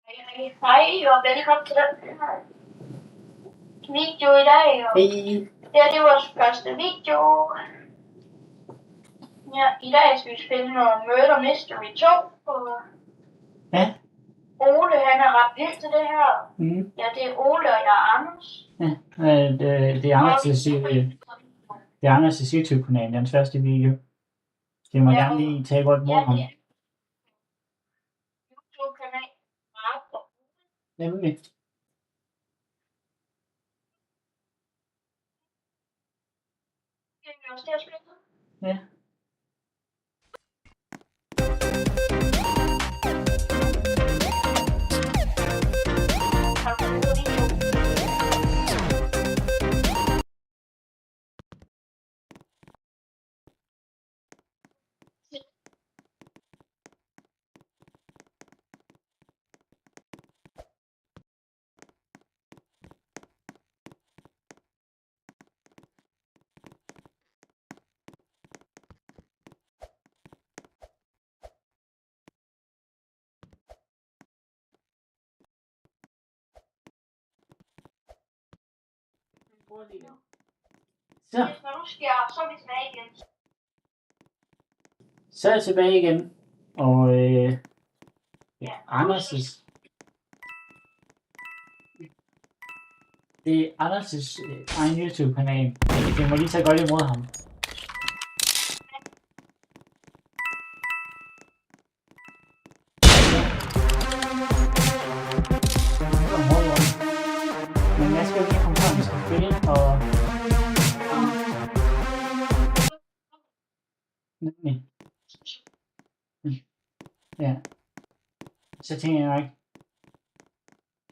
Hej og velkommen til den video i dag. Det er vores første video. Ja, i dag skal vi spille noget Murder Mystery 2. Ja. Ole, han er ret vild til det her. Ja, det er Ole, og jeg er Anders. Ja, det er Anders' YouTube-kanal, hans første video. Det må gerne lige tage godt mod ham. YouTube-kanal. Nemlig. Skal vi også til at spille? Ja. Så er jeg tilbage igen, og Anders' det er Anders' egen YouTube-kanal. Det må lige tage godt imod ham. Men jeg skal jo lige komme frem, vi skal spille, og ja, så tænker jeg nok,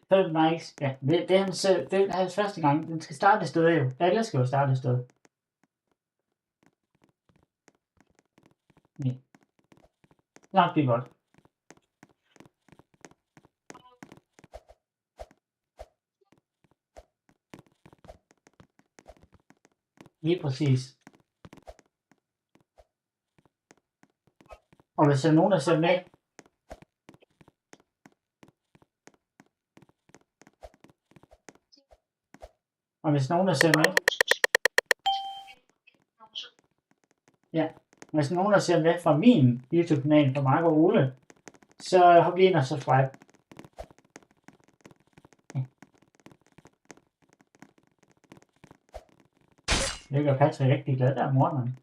5 likes, ja, det er hans første gang, den skal starte et sted jo, alle skal jo starte et sted. Ja. Nok bliver godt. Lige præcis. Og hvis der er nogen, der ser med, hvis nogen der ser med fra min YouTube-kanal, fra Mark og Ole, så hop lige ind og subscribe. Det gør Patrick rigtig glad der om morgenen.